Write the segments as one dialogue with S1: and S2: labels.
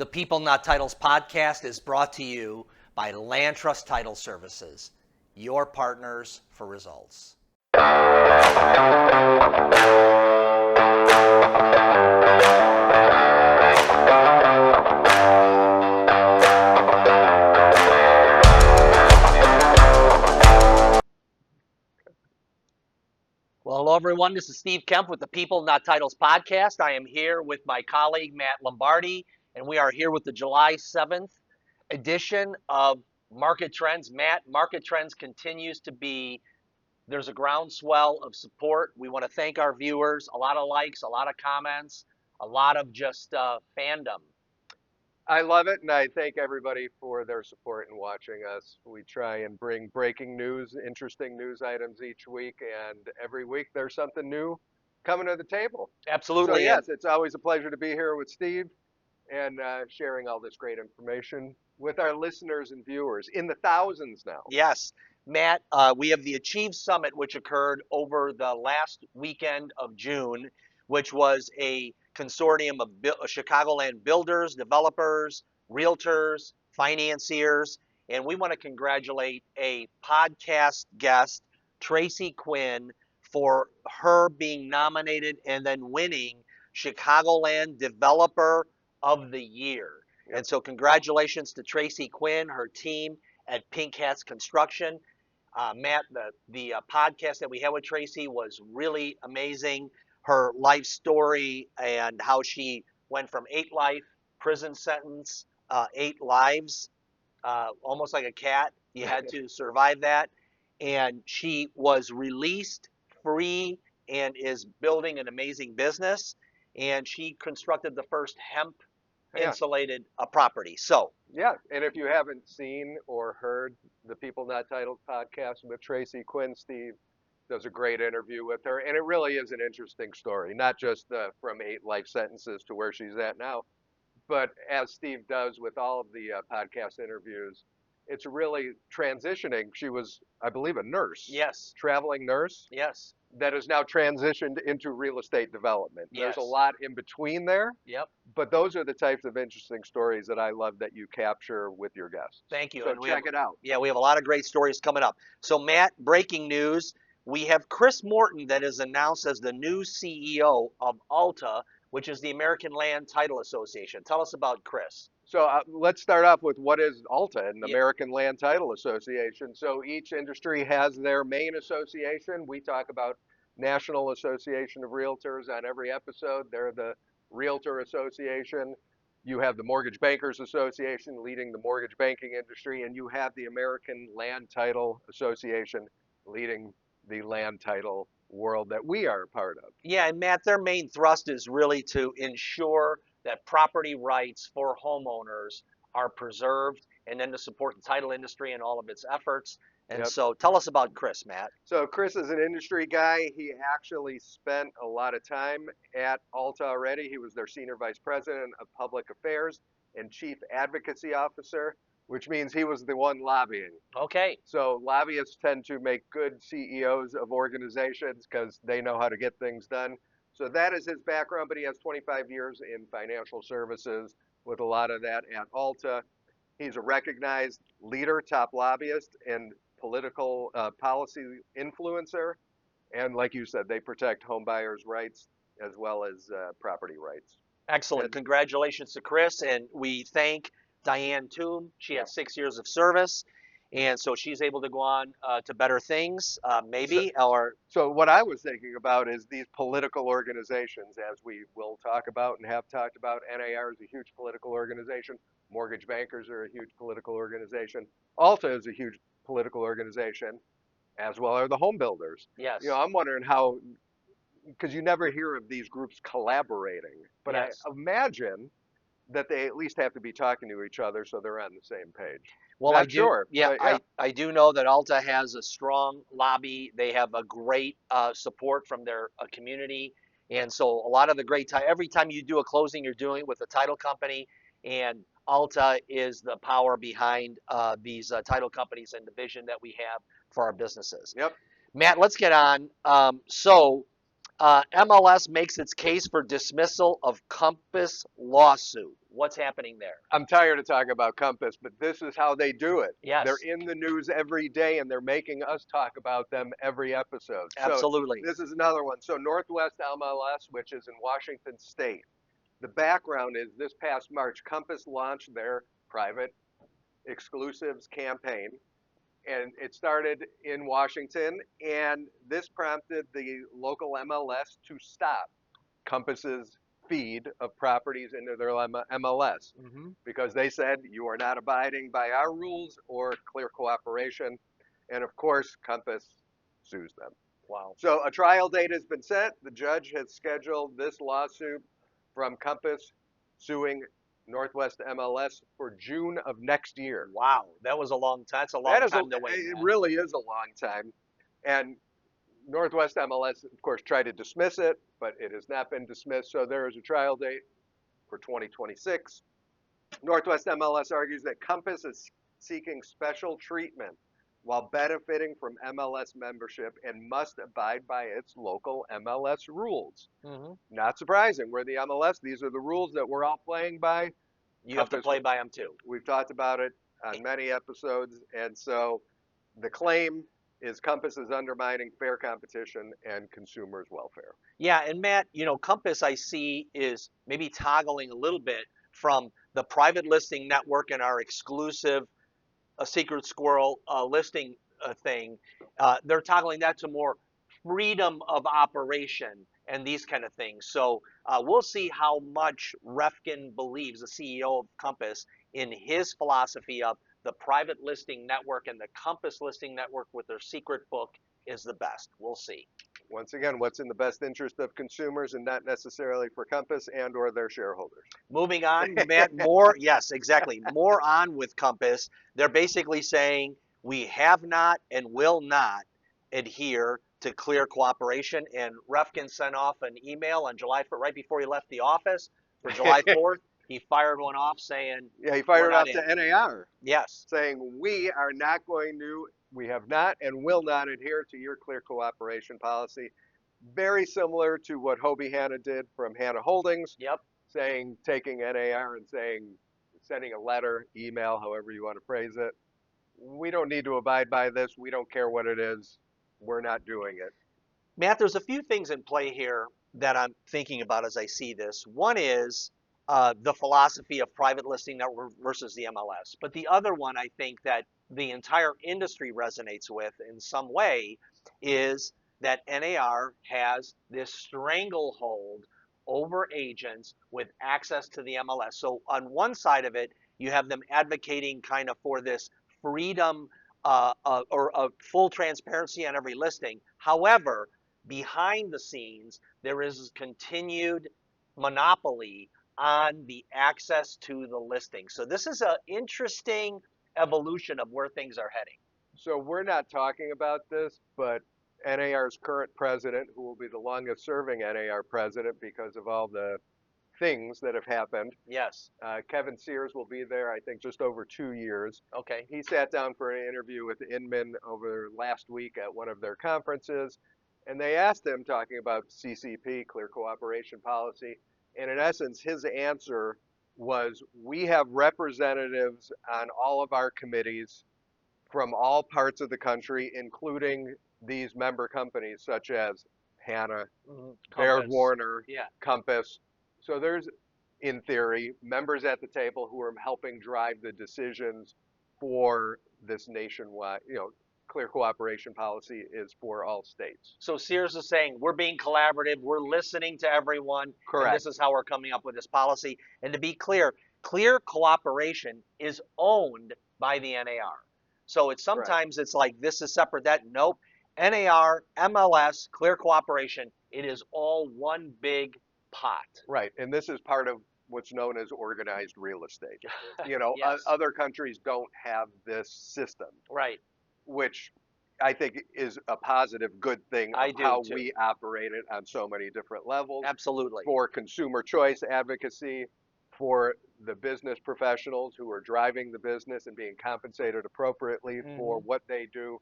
S1: The People Not Titles podcast is brought to you by Land Trust Title Services, your partners for results. Well, hello, everyone. This is Steve Kaempf with the People Not Titles podcast. I am here with my colleague, Matt Lombardi, and we are here with the July 7th edition of Market Trends. Matt, Market Trends continues to be, there's a groundswell of support. We want to thank our viewers. A lot of likes, a lot of comments, a lot of just fandom.
S2: I love it, and I thank everybody for their support in watching us. We try and bring breaking news, interesting news items each week, and every week there's something new coming to the table.
S1: Absolutely.
S2: So yes, it's always a pleasure to be here with Steve and sharing all this great information with our listeners and viewers in the thousands now.
S1: Yes. Matt, we have the Achieve Summit, which occurred over the last weekend of June, which was a consortium of Chicagoland builders, developers, realtors, financiers, and we want to congratulate a podcast guest, Tracy Quinn, for her being nominated and then winning Chicagoland Developer of the Year.
S2: Yep.
S1: And so congratulations to Tracy Quinn, her team at Pink Hats Construction. Matt, the podcast that we had with Tracy was really amazing. Her life story and how she went from 8 life prison sentence, 8 lives, almost like a cat. You had to survive that. And she was released free and is building an amazing business. And she constructed the first hemp-insulated property. So,
S2: yeah, and if you haven't seen or heard the People Not Titled podcast with Tracy Quinn, Steve does a great interview with her, and it really is an interesting story, not just from 8 life sentences to where she's at now, but as Steve does with all of the podcast interviews, it's really transitioning. She was, I believe, a nurse.
S1: yes,
S2: Traveling nurse.
S1: yes,
S2: That has now transitioned into real estate development.
S1: Yes.
S2: There's a lot in between there,
S1: yep.
S2: but those are the types of interesting stories that I love that you capture with your guests.
S1: Thank you.
S2: So
S1: And
S2: check it out.
S1: Yeah, we have a lot of great stories coming up. So, Matt, breaking news. We have Chris Morton that is announced as the new CEO of ALTA, which is the American Land Title Association. Tell us about Chris.
S2: So let's start off with what is ALTA, an
S1: Yeah.
S2: American Land Title Association. So each industry has their main association. We talk about National Association of Realtors on every episode. They're the Realtor Association. You have the Mortgage Bankers Association leading the mortgage banking industry, and you have the American Land Title Association leading the land title world that we are a part of.
S1: Yeah, and Matt, their main thrust is really to ensure that property rights for homeowners are preserved and then to support the title industry and all of its efforts. And
S2: Yep.
S1: so tell us about Chris, Matt.
S2: So Chris is an industry guy. He actually spent a lot of time at ALTA already. He was their Senior Vice President of Public Affairs and Chief Advocacy Officer, which means he was the one lobbying.
S1: Okay.
S2: So lobbyists tend to make good CEOs of organizations because they know how to get things done. So that is his background, but he has 25 years in financial services with a lot of that at ALTA. He's a recognized leader, top lobbyist, and political policy influencer. And like you said, they protect home buyers' rights as well as property rights.
S1: Excellent.
S2: And-
S1: Congratulations to Chris. And we thank Diane Toom. She has 6 years of service. And so she's able to go on to better things, maybe, or
S2: So what I was thinking about is these political organizations, as we will talk about and have talked about. NAR is a huge political organization. Mortgage bankers are a huge political organization. ALTA is a huge political organization, as well are the home builders.
S1: yes.
S2: You know, I'm wondering how, because you never hear of these groups collaborating, but
S1: Yes.
S2: I imagine that they at least have to be talking to each other so they're on the same page.
S1: Well,
S2: Not
S1: I do.
S2: sure,
S1: Yeah,
S2: but yeah.
S1: I do know that ALTA has a strong lobby. They have a great support from their community, and so a lot of the great time. Every time you do a closing, you're doing it with a title company, and ALTA is the power behind these title companies and the vision that we have for our businesses.
S2: Yep.
S1: Matt, let's get on. MLS makes its case for dismissal of Compass lawsuit. What's happening there?
S2: I'm tired of talking about Compass, but this is how they do it. They're
S1: Yes,
S2: in the news every day, and they're making us talk about them every episode. So
S1: absolutely.
S2: this is another one. So Northwest MLS, which is in Washington State. The background is this past March, Compass launched their private exclusives campaign, and it started in Washington, and this prompted the local MLS to stop Compass's feed of properties into their MLS
S1: Hmm.
S2: because they said you are not abiding by our rules or clear cooperation. And of course, Compass sues them.
S1: Wow.
S2: So a trial date has been set. The judge has scheduled this lawsuit from Compass suing Northwest MLS for June of next year.
S1: Wow. That was a long time. That's a
S2: That
S1: long
S2: is a,
S1: time to wait,
S2: it
S1: man.
S2: really is a long time. And Northwest MLS, of course, tried to dismiss it, but it has not been dismissed. So there is a trial date for 2026. Northwest MLS argues that Compass is seeking special treatment while benefiting from MLS membership and must abide by its local MLS rules.
S1: Hmm.
S2: Not surprising. We're the MLS. These are the rules that we're all playing by.
S1: You have to
S2: Compass,
S1: play by them too.
S2: we've talked about it on many episodes. And so the claim is Compass is undermining fair competition and consumers' welfare.
S1: Yeah, and Matt, Compass I see is maybe toggling a little bit from the private listing network and our exclusive a secret squirrel listing thing. They're toggling that to more freedom of operation and these kind of things. So we'll see how much Refkin believes, the CEO of Compass, in his philosophy of the private listing network and the Compass listing network with their secret book is the best. We'll see.
S2: Once again, what's in the best interest of consumers and not necessarily for Compass and or their shareholders.
S1: Moving on, Matt, more, yes, exactly. More on with Compass. They're basically saying we have not and will not adhere to clear cooperation. And Refkin sent off an email on July 4th, right before he left the office for July 4th. He fired one off saying,
S2: Yeah, he
S1: we're
S2: fired
S1: not
S2: off
S1: in.
S2: to NAR
S1: Yes.
S2: saying we are not going to, we have not and will not adhere to your clear cooperation policy. Very similar to what Hobie Hanna did from Hanna Holdings,
S1: Yep.
S2: saying, taking NAR and saying, sending a letter, email, however you want to phrase it. We don't need to abide by this. We don't care what it is. We're not doing it.
S1: Matt, there's a few things in play here that I'm thinking about as I see this. One is the philosophy of private listing network versus the MLS. But the other one I think that the entire industry resonates with in some way is that NAR has this stranglehold over agents with access to the MLS. So on one side of it, you have them advocating kind of for this freedom or full transparency on every listing. However, behind the scenes, there is continued monopoly on the access to the listing. So this is an interesting evolution of where things are heading.
S2: So we're not talking about this, but NAR's current president, who will be the longest serving NAR president because of all the things that have happened,
S1: Yes.
S2: Kevin Sears will be there, I think, just over 2 years.
S1: Okay.
S2: He sat down for an interview with Inman over last week at one of their conferences, and they asked him, talking about CCP, Clear Cooperation Policy, and in essence, his answer was, we have representatives on all of our committees from all parts of the country, including these member companies such as Hanna, Baird
S1: Compass.
S2: Warner,
S1: Yeah.
S2: Compass. So there's, in theory, members at the table who are helping drive the decisions for this nationwide, clear cooperation policy is for all states.
S1: So Sears is saying we're being collaborative, we're listening to everyone, and this
S2: Correct.
S1: is how we're coming up with this policy. And to be clear, clear cooperation is owned by the NAR. So it's
S2: Right.
S1: sometimes it's like this is separate. That nope, NAR, MLS, clear cooperation. It is all one big pot.
S2: Right. And this is part of what's known as organized real estate.
S1: Yes.
S2: Other countries don't have this system,
S1: Right.
S2: which I think is a positive, good thing
S1: I
S2: of
S1: do
S2: how
S1: too.
S2: we operate it on so many different levels
S1: Absolutely.
S2: for consumer choice advocacy, for the business professionals who are driving the business and being compensated appropriately for what they do.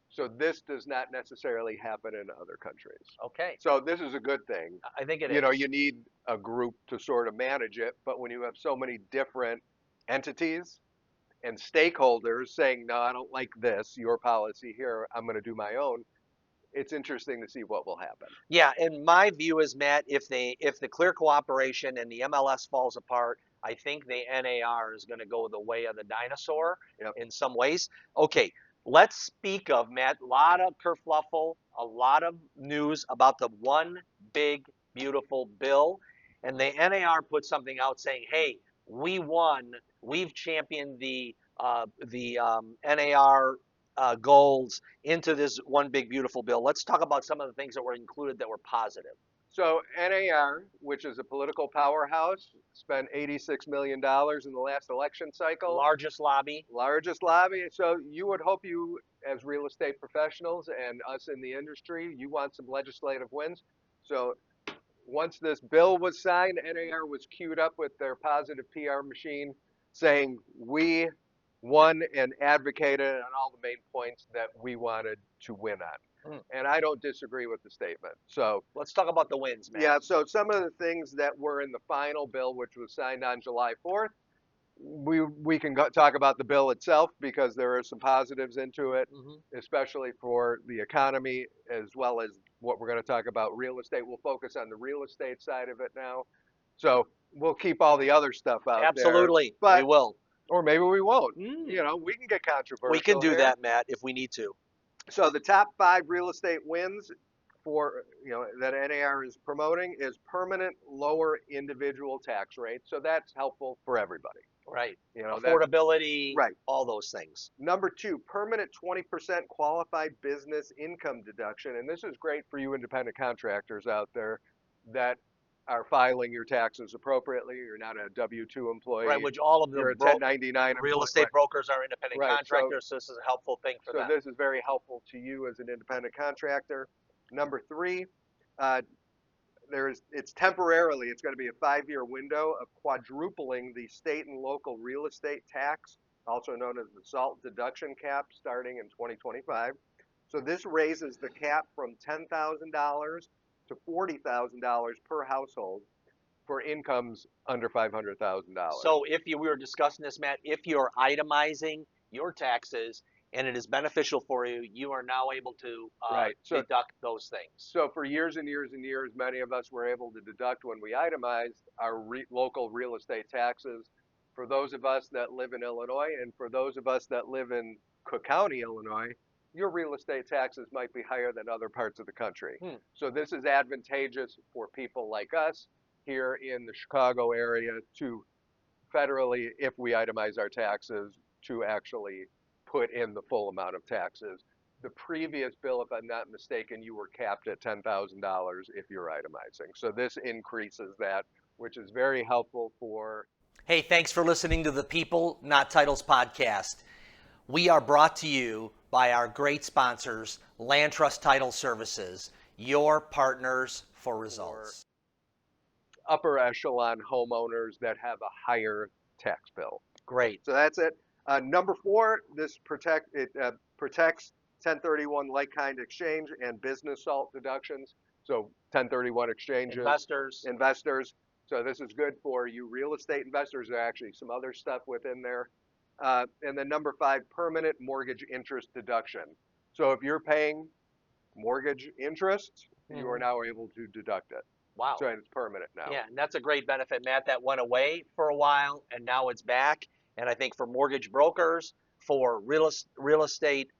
S2: So this does not necessarily happen in other countries.
S1: Okay.
S2: So this is a good thing.
S1: I think it
S2: You know,
S1: is.
S2: you need a group to sort of manage it, but when you have so many different entities and stakeholders saying, no, I don't like this, your policy here, I'm going to do my own, it's interesting to see what will happen.
S1: Yeah, and my view is, Matt, if the clear cooperation and the MLS falls apart, I think the NAR is going to go the way of the dinosaur
S2: Yep.
S1: in some ways. Okay, let's speak of, Matt, a lot of kerfluffle, a lot of news about the one big beautiful bill, and the NAR put something out saying, "Hey, we won. We've championed the NAR goals into this one big beautiful bill." Let's talk about some of the things that were included that were positive.
S2: So NAR, which is a political powerhouse, spent $86 million in the last election cycle.
S1: Largest lobby.
S2: Largest lobby. So you would hope you, as real estate professionals and us in the industry, you want some legislative wins. So once this bill was signed, NAR was queued up with their positive PR machine saying, we won and advocated on all the main points that we wanted to win on.
S1: Mm.
S2: And I don't disagree with the statement. So
S1: Let's talk about the wins, Matt.
S2: yeah, so some of the things that were in the final bill, which was signed on July 4th, we can talk about the bill itself because there are some positives into it, especially for the economy as well as what we're going to talk about real estate. We'll focus on the real estate side of it now. So we'll keep all the other stuff out
S1: Absolutely,
S2: there. But
S1: we will.
S2: or maybe we won't.
S1: Mm.
S2: You know, we can get controversial.
S1: We can do
S2: here.
S1: that, Matt, if we need to.
S2: So the top 5 real estate wins for, you know, that NAR is promoting is permanent lower individual tax rates. So that's helpful for everybody.
S1: Right.
S2: You know,
S1: Affordability,
S2: right.
S1: all those things.
S2: Number 2, permanent 20% qualified business income deduction. And this is great for you independent contractors out there that are filing your taxes appropriately. You're not a W-2 employee.
S1: Right, which all of the
S2: You're a 1099
S1: real estate brokers are independent
S2: Right,
S1: contractors, so this is a helpful thing for them.
S2: So this is very helpful to you as an independent contractor. Number 3, it's temporarily, it's going to be a 5-year window of quadrupling the state and local real estate tax, also known as the SALT deduction cap, starting in 2025. So this raises the cap from $10,000 to $40,000 per household for incomes under $500,000.
S1: So if we were discussing this, Matt, if you're itemizing your taxes and it is beneficial for you, you are now able to deduct those things.
S2: So for years and years and years, many of us were able to deduct when we itemized our local real estate taxes. For those of us that live in Illinois and for those of us that live in Cook County, Illinois, your real estate taxes might be higher than other parts of the country. So this is advantageous for people like us here in the Chicago area to federally, if we itemize our taxes, to actually put in the full amount of taxes. The previous bill, if I'm not mistaken, you were capped at $10,000 if you're itemizing. So this increases that, which is very helpful for...
S1: Hey, thanks for listening to the People Not Titles podcast. We are brought to you by our great sponsors, Land Trust Title Services, your partners for results.
S2: Upper echelon homeowners that have a higher tax bill.
S1: Great.
S2: So that's it. Number 4, this protects 1031 like-kind exchange and business SALT deductions. So 1031 exchanges. Investors. So this is good for you real estate investors. There are actually some other stuff within there. And then number 5, permanent mortgage interest deduction. So if you're paying mortgage interest, you are now able to deduct it.
S1: Wow.
S2: So it's permanent now.
S1: Yeah, and that's a great benefit, Matt. That went away for a while, and now it's back. And I think for mortgage brokers, for real estate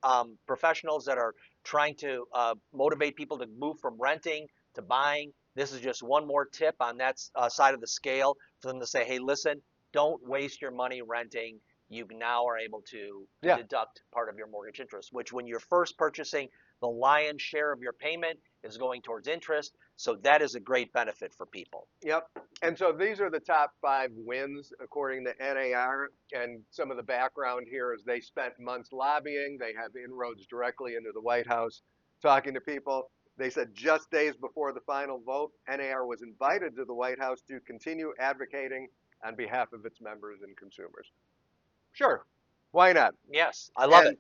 S1: professionals that are trying to motivate people to move from renting to buying, this is just one more tip on that side of the scale for them to say, hey, listen, don't waste your money renting. You now are able to deduct part of your mortgage interest, which when you're first purchasing, the lion's share of your payment is going towards interest. So that is a great benefit for people.
S2: Yep. And so these are the top 5 wins according to NAR. And some of the background here is they spent months lobbying. They have inroads directly into the White House, talking to people. They said just days before the final vote, NAR was invited to the White House to continue advocating on behalf of its members and consumers. Sure. Why not?
S1: Yes, I love it.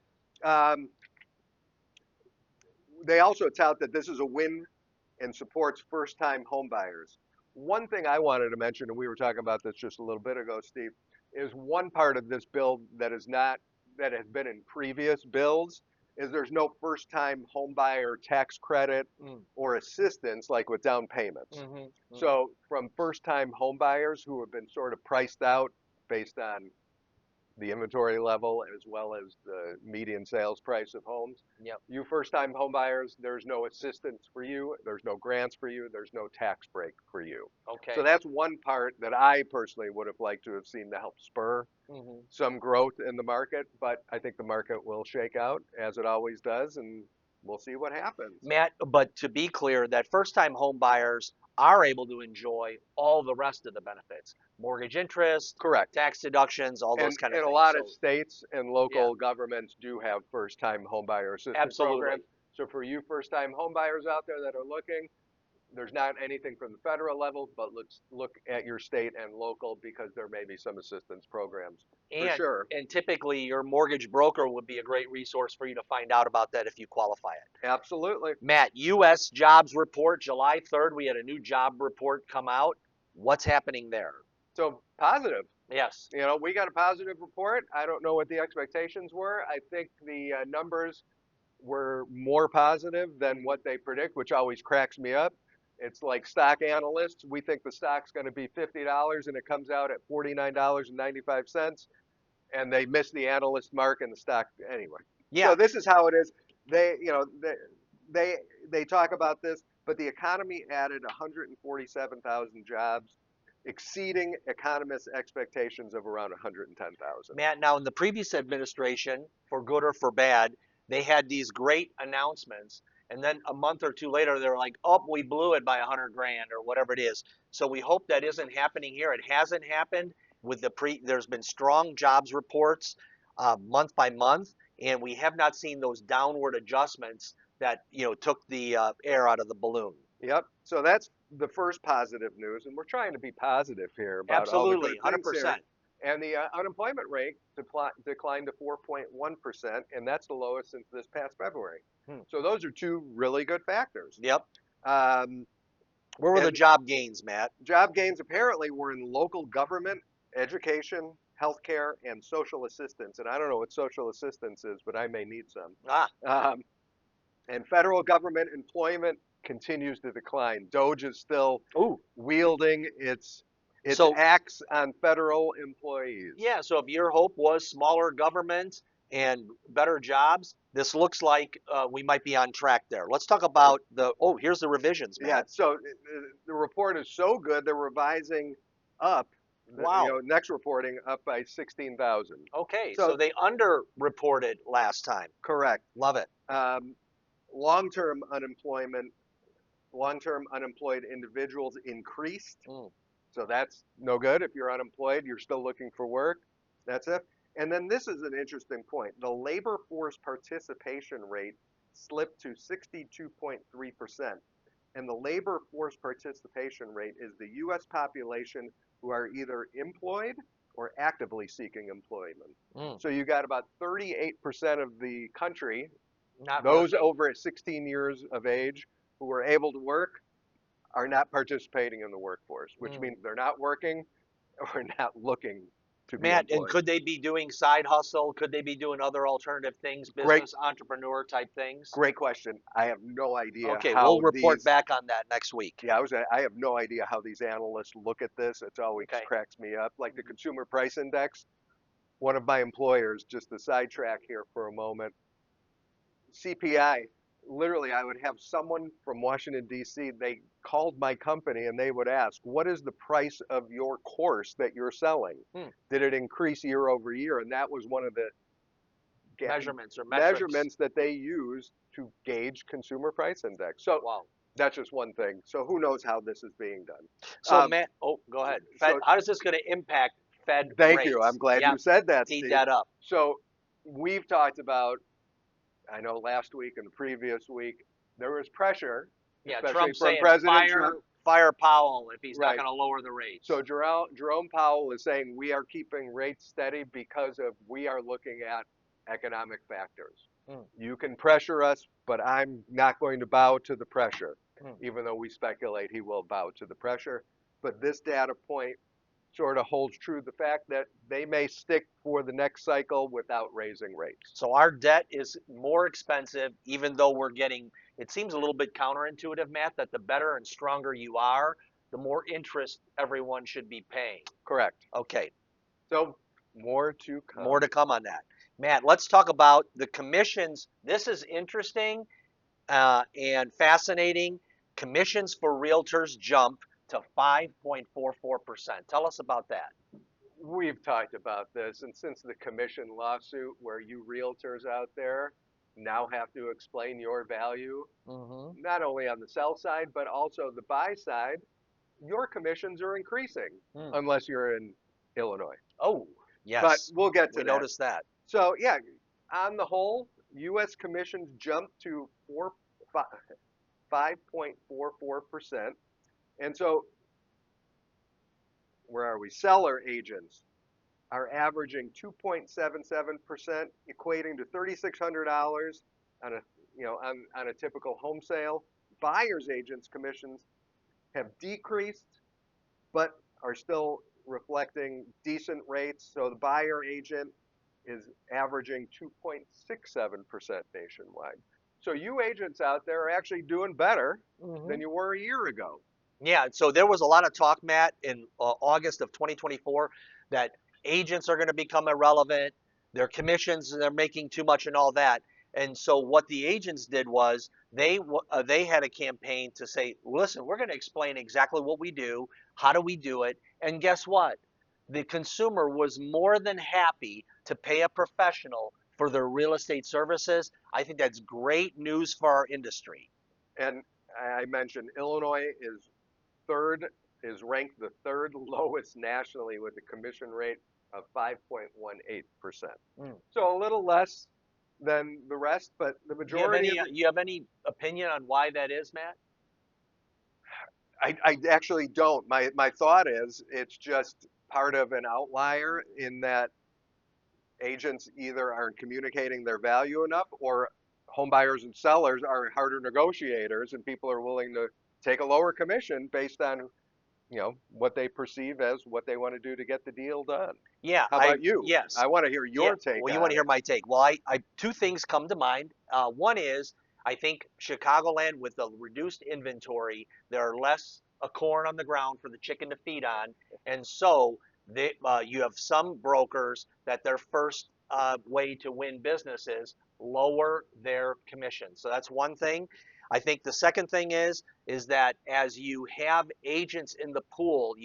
S2: they also tout that this is a win and supports first-time home buyers. One thing I wanted to mention, and we were talking about this just a little bit ago, Steve, is one part of this bill that is not that has been in previous bills is there's no first-time home buyer tax credit
S1: Mm.
S2: or assistance like with down payments. So from first-time home buyers who have been sort of priced out based on the inventory level as well as the median sales price of homes.
S1: Yep.
S2: You first-time home buyers, there's no assistance for you, there's no grants for you, there's no tax break for you.
S1: Okay.
S2: So that's one part that I personally would have liked to have seen to help spur some growth in the market, but I think the market will shake out as it always does, and we'll see what happens.
S1: Matt, but to be clear, that first-time home buyers are able to enjoy all the rest of the benefits: mortgage interest,
S2: Correct.
S1: tax deductions, all those kind of
S2: And
S1: things.
S2: a lot
S1: So,
S2: of states and local governments do have first-time homebuyer assistance
S1: absolutely.
S2: programs. So for you first-time homebuyers out there that are looking, there's not anything from the federal level, but let's look at your state and local because there may be some assistance programs for
S1: And
S2: sure.
S1: and typically your mortgage broker would be a great resource for you to find out about that if you qualify it.
S2: Absolutely.
S1: Matt, U.S. jobs report, July 3rd, we had a new job report come out. What's happening there?
S2: So positive.
S1: Yes.
S2: You know, we got a positive report. I don't know what the expectations were. I think the numbers were more positive than what they predict, which always cracks me up. It's like stock analysts. We think the stock's going to be $50 and it comes out at $49.95 and they miss the analyst mark and the stock anyway.
S1: Yeah.
S2: So this is how it is. They, you know, they talk about this, but the economy added 147,000 jobs, exceeding economists' expectations of around 110,000.
S1: Matt, now in the previous administration, for good or for bad, they had these great announcements, and then a month or two later, they're like, "Oh, we blew it by 100 grand or whatever it is." So we hope that isn't happening here. It hasn't happened with the pre. There's been strong jobs reports month by month, and we have not seen those downward adjustments that took the air out of the balloon.
S2: Yep. So that's the first positive news, and we're trying to be positive here about all the
S1: Absolutely,
S2: good things here.
S1: 100%.
S2: And the unemployment rate declined to 4.1%, and that's the lowest since this past February. So those are two really good factors.
S1: Yep.
S2: Um,
S1: Where were the job gains, Matt?
S2: Job gains apparently were in local government, education, healthcare, and social assistance. And I don't know what social assistance is, but I may need some.
S1: Ah.
S2: And federal government employment continues to decline. Doge is still wielding its axe on federal employees.
S1: Yeah, so if your hope was smaller government and better jobs, this looks like we might be on track there. Let's talk about here's the revisions, Matt.
S2: Yeah, so the report is so good, they're revising up.
S1: Wow.
S2: Next reporting up by 16,000.
S1: Okay, so they underreported last time.
S2: Correct.
S1: Love it.
S2: Long-term unemployed individuals increased. So that's no good. If you're unemployed, you're still looking for work. That's it. And then this is an interesting point. The labor force participation rate slipped to 62.3%. And the labor force participation rate is the U.S. population who are either employed or actively seeking employment. So you got about 38% of the country, those over at 16 years of age who are able to work, are not participating in the workforce, which means they're not working or not looking to be
S1: Matt,
S2: employed.
S1: and could they be doing side hustle? Could they be doing other alternative things, business entrepreneur type things?
S2: Great question. I have no idea.
S1: Okay, we'll report back on that next week.
S2: Yeah, I have no idea how these analysts look at this. It always cracks me up. Like the Consumer Price Index, one of my employers, just to sidetrack here for a moment, CPI, literally I would have someone from Washington, D.C., they called my company and they would ask, what is the price of your course that you're selling? Did it increase year over year? And that was one of the
S1: measurements
S2: that they use to gauge Consumer Price Index. So that's just one thing. So who knows how this is being done.
S1: So Matt, go ahead. Fed, how is this going to impact Fed
S2: Thank
S1: rates?
S2: you. I'm glad you said that,
S1: Teed
S2: Steve.
S1: that up.
S2: So we've talked about, I know last week and the previous week, there was pressure, especially
S1: Trump
S2: from
S1: saying
S2: President Trump.
S1: Fire Powell if he's not going to lower the rates.
S2: So Jerome Powell is saying we are keeping rates steady because we are looking at economic factors.
S1: Mm,
S2: You can pressure us, but I'm not going to bow to the pressure,
S1: mm.
S2: even though we speculate he will bow to the pressure. But this data point sort of holds true the fact that they may stick for the next cycle without raising rates.
S1: So our debt is more expensive, even though we're getting, it seems a little bit counterintuitive, Matt, that the better and stronger you are, the more interest everyone should be paying.
S2: Correct.
S1: Okay,
S2: So more to
S1: more to
S2: come.
S1: come on that. Matt, let's talk about the commissions. This is interesting and fascinating. Commissions for realtors jump to 5.44%. Tell us about that.
S2: We've talked about this, and since the commission lawsuit, where you realtors out there now have to explain your value,
S1: Mm-hmm.
S2: not only on the sell side, but also the buy side, your commissions are increasing
S1: Mm.
S2: unless you're in Illinois.
S1: Oh,
S2: But
S1: yes,
S2: we'll get to
S1: we
S2: that.
S1: noticed that.
S2: So, yeah, on the whole, U.S. commissions jumped to 5.44%. And so, where are we? Seller agents are averaging 2.77%, equating to $3,600 on a on a typical home sale. Buyers agents commissions have decreased, but are still reflecting decent rates. So the buyer agent is averaging 2.67% nationwide. So you agents out there are actually doing better
S1: Mm-hmm.
S2: than you were a year ago.
S1: Yeah, so there was a lot of talk, Matt, in August of 2024 that agents are going to become irrelevant, their commissions, they're making too much and all that. And so what the agents did was they had a campaign to say, listen, we're going to explain exactly what we do, how do we do it, and guess what? The consumer was more than happy to pay a professional for their real estate services. I think that's great news for our industry.
S2: And I mentioned Illinois is ranked the third lowest nationally with a commission rate of 5.18%.
S1: Mm.
S2: So a little less than the rest, but the
S1: Do you have
S2: majority of
S1: any
S2: the,
S1: you have any opinion on why that is, Matt?
S2: I actually don't. My thought is it's just part of an outlier in that agents either aren't communicating their value enough, or home buyers and sellers are harder negotiators and people are willing to take a lower commission based on what they perceive as what they want to do to get the deal done.
S1: Yeah,
S2: How
S1: I
S2: about you?
S1: yes.
S2: I want to hear
S1: Yeah.
S2: your take
S1: Well, you want to
S2: on
S1: hear
S2: it.
S1: my take. Well, I two things come to mind. One is I think Chicagoland with the reduced inventory, there are less corn on the ground for the chicken to feed on, and so you have some brokers that their first way to win business is lower their commission. So that's one thing. I think the second thing is that as you have agents in the pool,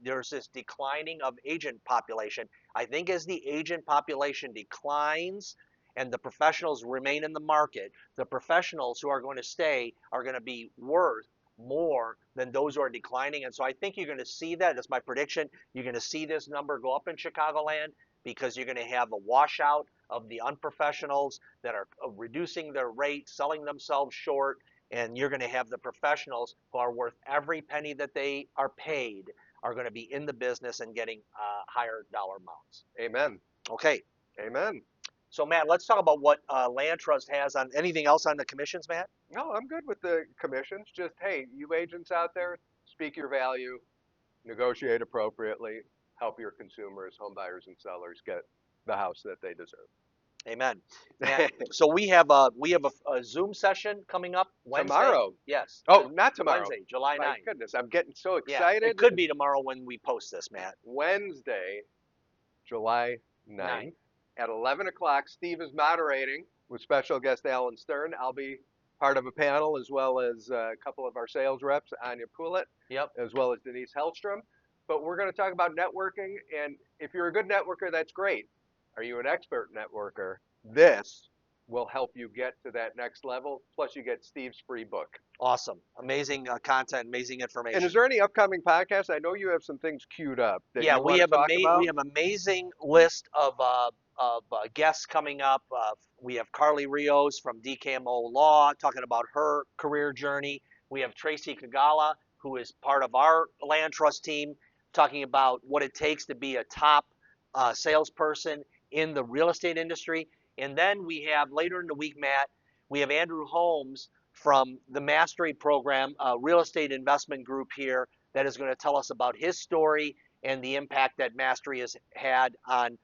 S1: there's this declining of agent population. I think as the agent population declines and the professionals remain in the market, the professionals who are going to stay are going to be worth more than those who are declining. And so I think you're going to see that. That's my prediction. You're going to see this number go up in Chicagoland because you're going to have a washout of the unprofessionals that are reducing their rate, selling themselves short, and you're going to have the professionals who are worth every penny that they are paid are going to be in the business and getting higher dollar amounts.
S2: Amen.
S1: Okay,
S2: Amen.
S1: so Matt, let's talk about what Land Trust has on anything else on the commissions, Matt.
S2: No, I'm good with the commissions. Just, hey, you agents out there, speak your value, negotiate appropriately, help your consumers, home buyers and sellers get the house that they deserve.
S1: Amen, Matt. So we have a Zoom session coming up Wednesday.
S2: Tomorrow.
S1: Yes,
S2: Oh, not tomorrow.
S1: Wednesday, July
S2: My
S1: 9th.
S2: goodness, I'm getting so
S1: Yeah, it
S2: excited.
S1: could be tomorrow when we post this, Matt.
S2: Wednesday, July
S1: 9th.
S2: 9th at 11 o'clock. Steve is moderating with special guest Alan Stern. I'll be part of a panel as well as a couple of our sales reps, Anya Poulet,
S1: Yep.
S2: as well as Denise Hellstrom. But we're going to talk about networking. And if you're a good networker, that's great. Are you an expert networker? This will help you get to that next level. Plus, you get Steve's free book.
S1: Awesome. Amazing content, amazing
S2: And is
S1: information.
S2: there any upcoming podcasts? I know you have some things queued up that
S1: Yeah,
S2: you want to talk
S1: we
S2: about.
S1: have amazing list of guests coming up. We have Carly Rios from DKMO Law talking about her career journey. We have Tracy Kagala, who is part of our land trust team, talking about what it takes to be a top salesperson in the real estate industry. And then we have later in the week, Matt, we have Andrew Holmes from the Mastery Program, a real estate investment group here, that is going to tell us about his story and the impact that Mastery has had on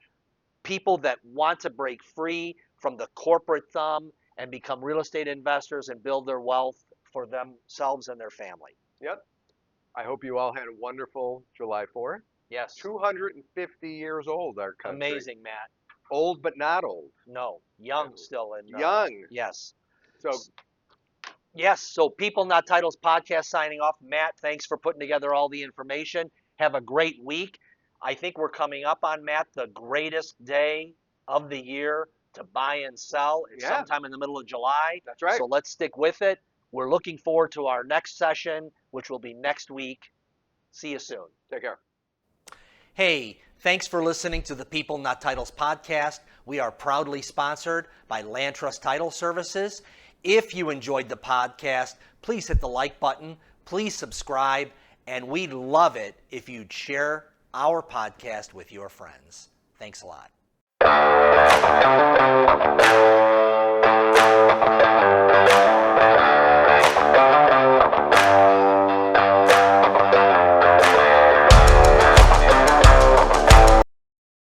S1: people that want to break free from the corporate thumb and become real estate investors and build their wealth for themselves and their family.
S2: Yep. I hope you all had a wonderful July 4th.
S1: Yes.
S2: 250 years old, our country.
S1: Amazing, Matt.
S2: Old but not old.
S1: No, young still. And
S2: young.
S1: Yes.
S2: So
S1: yes. So People Not Titles podcast signing off. Matt, thanks for putting together all the information. Have a great week. I think we're coming up on, Matt, the greatest day of the year to buy and sell. It's sometime in the middle of July.
S2: That's right.
S1: So let's stick with it. We're looking forward to our next session, which will be next week. See you soon.
S2: Take care.
S1: Hey, thanks for listening to the People Not Titles podcast. We are proudly sponsored by Land Trust Title Services. If you enjoyed the podcast, please hit the like button, please subscribe, and we'd love it if you'd share our podcast with your friends. Thanks a lot.